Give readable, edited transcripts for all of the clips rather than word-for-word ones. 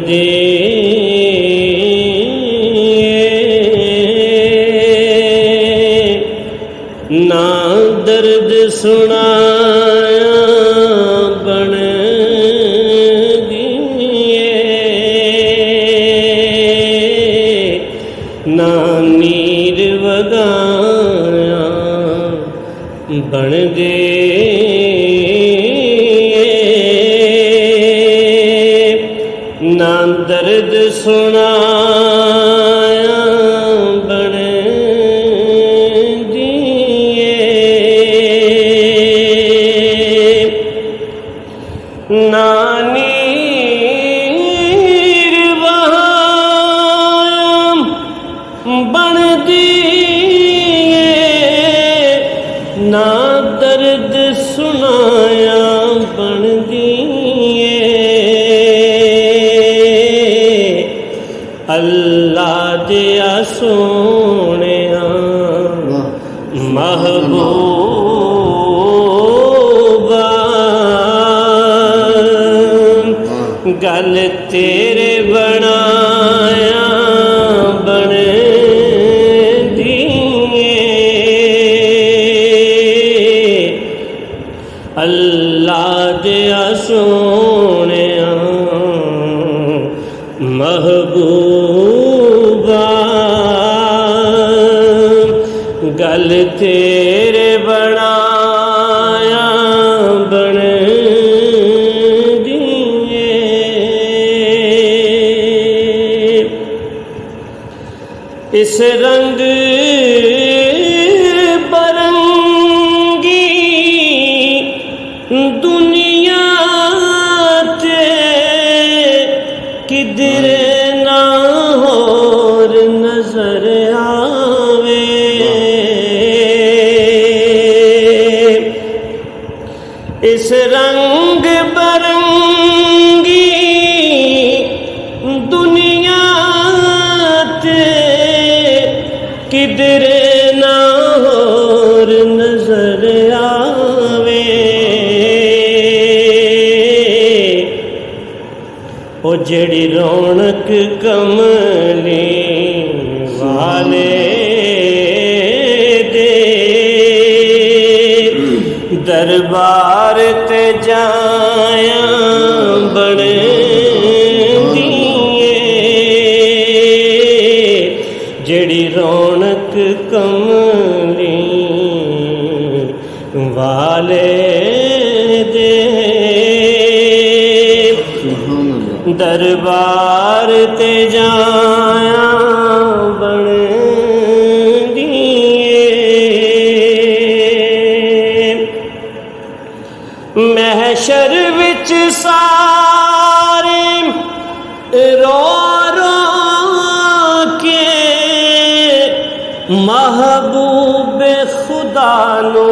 दे ना दर्द सुनाया बन दिए ना नीर वगाया बन गए ना दर्द सुनाया बन दिए ना नीर वहाया बन दिए ना दर्द सुनाया बन दिए अल्लाह दिया सोनिया महबूबा गल तेरे बनाया बन दिए अल्लाह दिया सोनिया महबूबा गल तेरे बनाया बन दिए इस रंग बरंगी दुनिया ते किधर ना होर नजर आवे इस रंग बरंगी दुनिया ते किधर ना होर नजर आवे ओ जड़ी रौनक कमली वाले दे दरबार ते जाया बन दिए जड़ी रौनक कमली वाले दे दरबार ते जाया बन दिए महशर विच सारे रो रो के महबूब खुदा नो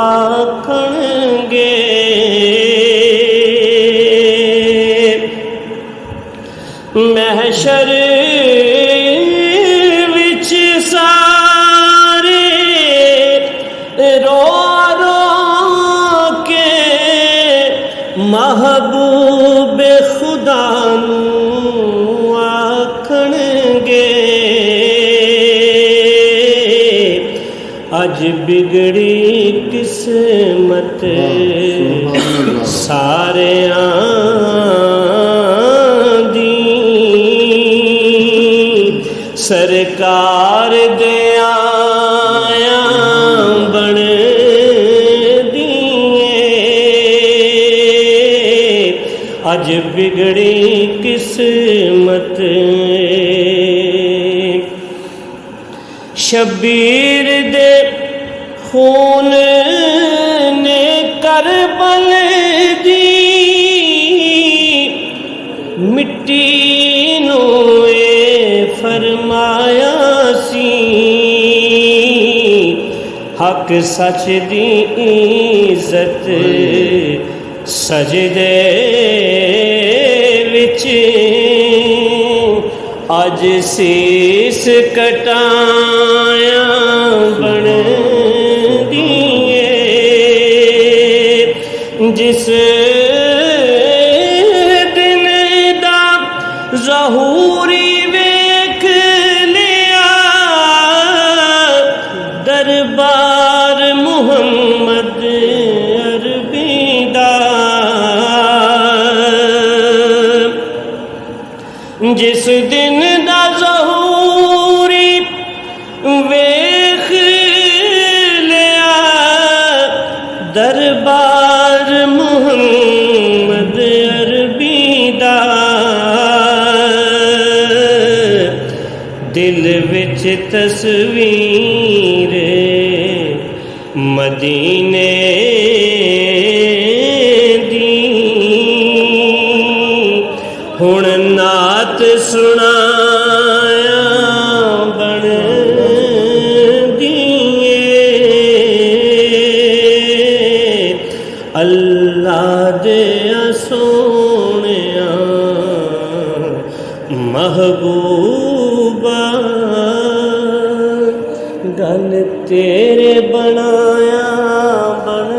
आखणगे महशर विच सारे रो रो के महबूब खुदा नू आखणगे अज बिगड़ी किस्मत सारियां सरकार दे आया बन दिए अज बिगड़ी किस्मत शबीर दे खून ने करबल दी मिट्टी नू फरमाया सी हक सच दी इज्जत सजदे विच अज सीस कटाया बन दिए जिस दिन दा दरबार मुहम्मद अरबी दा जिस दिन दा ज़हूरी वेख लिया दरबार मुहम्मद अरबी दा दिल विच तस्वीर मदीने दी हुण नात सुनाया बन दिए अल्लाह दे सोनिया महबूबा गल तेरे बनाया बन